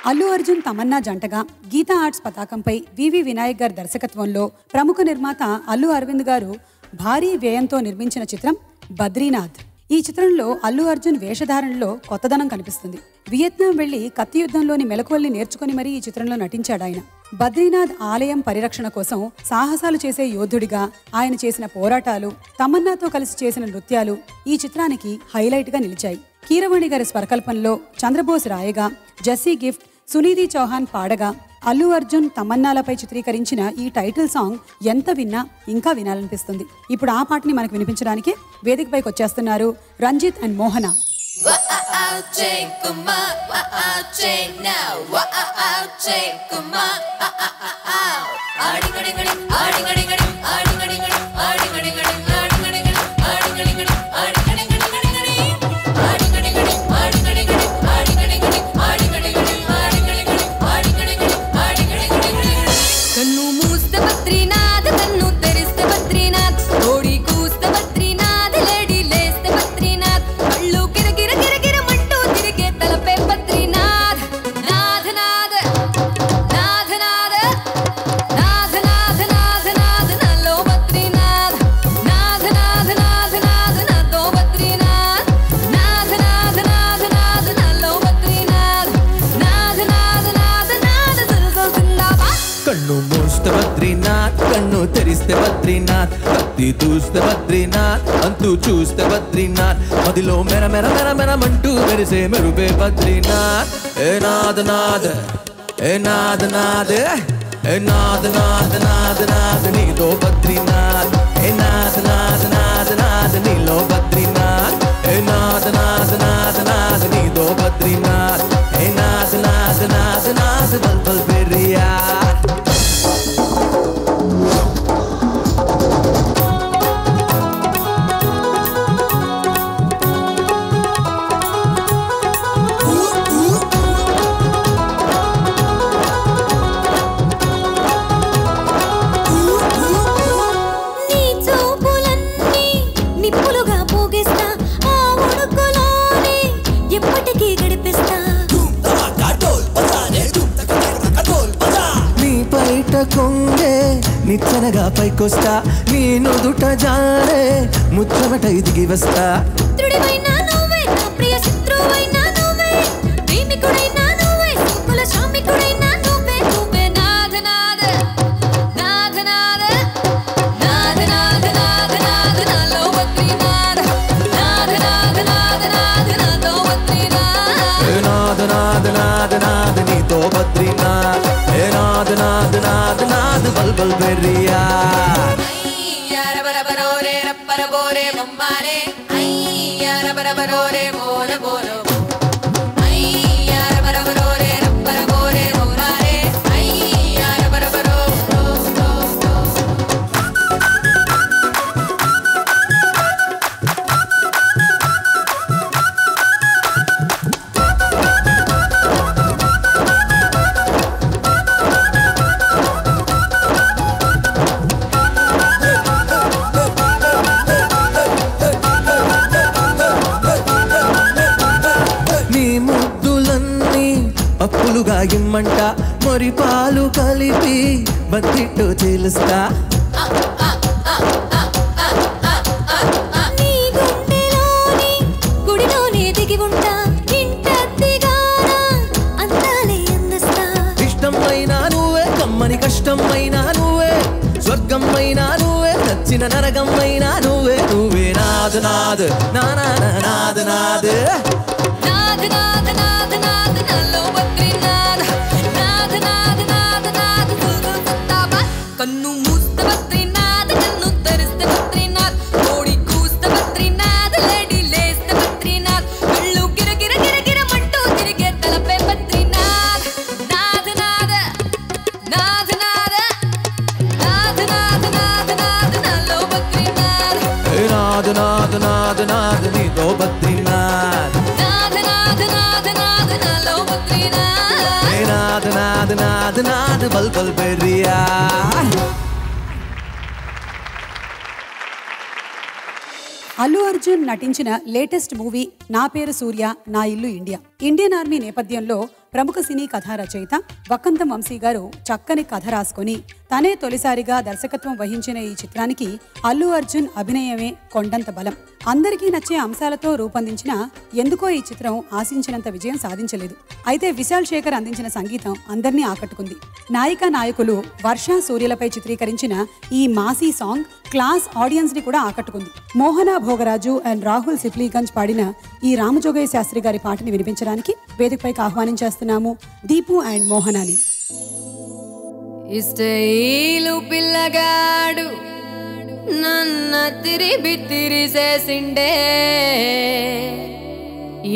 అల్లు అర్జున్ తమన్నా జంటగా గీతా ఆర్ట్స్ పతాకంపై వివి వినాయక్ గారి దర్శకత్వంలో ప్రముఖ నిర్మాత అల్లు అరవింద్ గారు భారీ వ్యయంతో నిర్మించిన చిత్రం బద్రీనాథ్. ఈ చిత్రంలో అల్లు అర్జున్ వేషధారణలో కొత్తదనం కనిపిస్తుంది. వియత్నాం వెళ్లి కత్తి యుద్ధంలోని మెలకువల్ని నేర్చుకుని మరీ ఈ చిత్రంలో నటించాడు ఆయన. బద్రీనాథ్ ఆలయం పరిరక్షణ కోసం సాహసాలు చేసే యోధుడిగా ఆయన చేసిన పోరాటాలు, తమన్నాతో కలిసి చేసిన నృత్యాలు ఈ చిత్రానికి హైలైట్ గా నిలిచాయి. కీరవాణి గారి స్వరకల్పనలో చంద్రబోస్ రాయగా, జెస్సీ గిఫ్ట్, సునీధి చౌహాన్ పాడగా అల్లు అర్జున్ తమన్నాలపై చిత్రీకరించిన ఈ టైటిల్ సాంగ్ ఎంత విన్నా ఇంకా వినాలనిపిస్తుంది. ఇప్పుడు ఆ పాటని మనకు వినిపించడానికి వేదికపైకి వచ్చేస్తున్నారు రంజిత్ అండ్ మోహన. కన్ను తెరిస్తే బద్రీనాథ్, కత్తి దూస్తే బద్రీనాథ్, అంతు చూస్తే బద్రీనాథ్, మదిలో మెర మెర మెర మెరమంటూ మెరిసే మెరుపే బద్రీనాథ్. ఏ నాద్ నాద్, ఏ నాద్ నాద్, ఏ నాద్ నాద్ నాద్ నాద్ నీలో బద్రీనాథ్. ఏ నాద్ నాద్ నాద్ నాద్ నీలో బద్రీనాథ్. ఏ నాద్ నాద్ నాద్ నాద్ నీలో బద్రీనాథ్. ఏ నాద్ నాద్ నాద్ నాద్ బల్ బల్ బెరియా. కొంగే నిచ్చనగా పైకొస్తా, నీ నుదుట జారే ముచ్చమటై దిగి వస్తా. నీతో బద్రీనాథ్. ఏ నాద్ నాద్ నాద్ నాద్ బల్ బల్ బెరియా. అప్పులుగా ఇమ్మంట, మరి పాలు కలిపి బద్దిట్టు తెలుస్తా. ఇష్టమైనా నువ్వే, కమ్మని కష్టమైనా నువ్వే, స్వర్గమైనా నువ్వే, నచ్చిన నరకమైనా నువ్వే. నువ్వే నాద్ నాద్ నా నాద్ నాద్. కన్ను మూస్తే బద్రీనాథ్, కన్ను తెరిస్తే బద్రీనాథ్, కోడి కూస్తే బద్రీనాథ్, లేడీ లేస్తే బద్రీనాథ్, కళ్ళు గిర గిర గిర గిరమంటూ తిరిగే తలపే బద్రీనాథ్. నాథ్ నాథ్ నాథ్ నాథ్ నాథ్ నాథ్ నాథ్ నాథ్ నాలో బద్రీనాథ్. ఏ నాథ్ నాథ్ నాథ్ నాథ్ నీతో బద్రీనాథ్. నాథ్ నాథ్ నాథ్ నాథ్ నాలో బద్రీనాథ్. ఏ నాథ్ నాథ్ నాథ్ నాథ్ బల్ బల్ బెరియా. అల్లు అర్జున్ నటించిన లేటెస్ట్ మూవీ నా పేరు సూర్య నా ఇల్లు ఇండియా. ఇండియన్ ఆర్మీ నేపథ్యంలో ప్రముఖ సినీ కథా రచయిత వక్కంతం వంశీ గారు చక్కని కథ రాసుకొని తనే తొలిసారిగా దర్శకత్వం వహించిన ఈ చిత్రానికి అల్లు అర్జున్ అభినయమే కొండంత బలం. అందరికీ నచ్చే అంశాలతో రూపొందించిన ఎందుకో ఈ చిత్రం ఆశించినంత విజయం సాధించలేదు. అయితే విశాల్ శేఖర్ అందించిన సంగీతం అందరినీ ఆకట్టుకుంది. నాయికా నాయకులు వర్ష సూర్యలపై చిత్రీకరించిన ఈ మాసీ సాంగ్ క్లాస్ ఆడియన్స్ ని కూడా ఆకట్టుకుంది. మోహనా భోగరాజు అండ్ రాహుల్ సిఫ్లీగంజ్ పాడిన ఈ రామజోగయ్య శాస్త్రి గారి పాటని వినిపించడానికి వేదికపైకి ఆహ్వానించేస్తున్నాము దీపు అండ్ మోహనాని. ఇష్టైలు పిల్లగాడు నన్న తిరిసేసిండే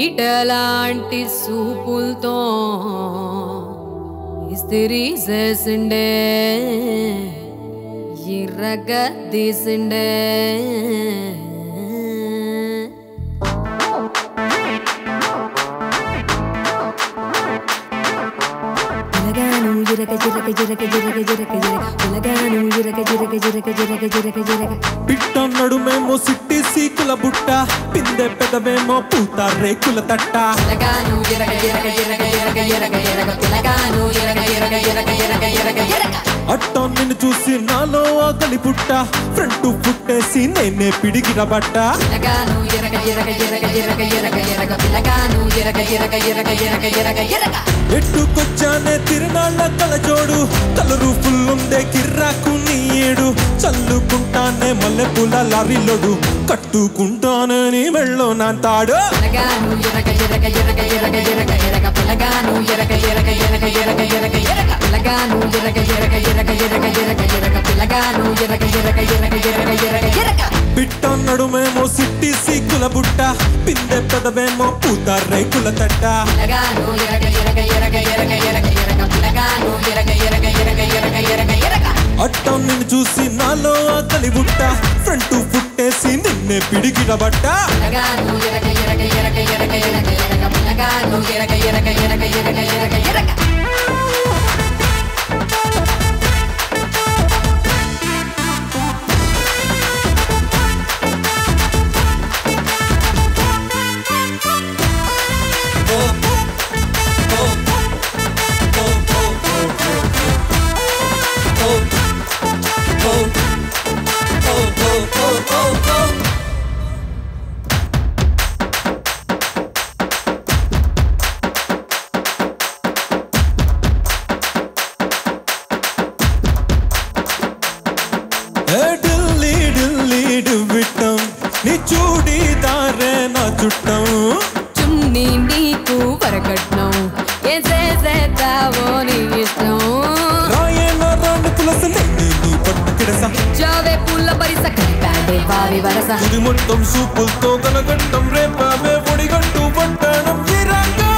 ఇటలాంటి సూపులతో ఇస్తిరి చేసిండే ఇర్రగా తీసిండే పిట్ట నడుమేమో సిట్టి సీకుల బుట్ట పిందె పెదవేమో పూత రేకుల తట్ట అట్టో నిన్ను చూసి నాలో ఆకలి పుట్ట ఫ్రంట్ పుట్టేసి నేనే పిడిగిరబట్ట ఎట్టుకొచ్చానే తిరునాళ్ళ కలజోడు కలరు ఫుల్లుందే కిర్రాకు నీ ఏడు చల్లుకుంటానే మల్లె పూల లారీలోడు కట్టుకుంటానే నీ మెళ్ళో నా తాడు పిట్ట నడుమేమో సిట్టి సీకుల బుట్ట పిందె పెదవేమో పూత రేకుల తట్ట అట్టో నిన్ను చూసి నాలో ఆకలి బుట్ట ఫ్రంట్ పుట్టేసి నిన్నే పిడిగిడబట్ట నీ చూడీదారే నా చుట్టం చున్నీ నీకు వరకట్నం ఏం చేసేద్దావో నీ ఇష్టం రాయేనా రాను తులసి నీ పట్టు కిడస జావే పూల పరిస కలిపాడే వారి వరస ఇది మొత్తం సూపులతో కలగంటం రేపావే ఒడిగంటూ పట్టణం పిల్లగాను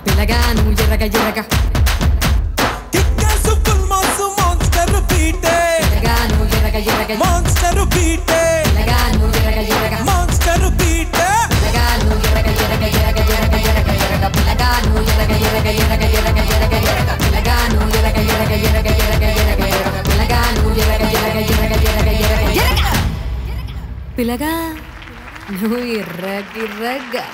పిల్లగాను కిక్కేసు ఫుల్ మాసు మాన్స్టర్ బీటే మాన్స్టర్ బీటే మాన్స్టర్ బీటే పిల్లగా నువ్వు ఇర్రగా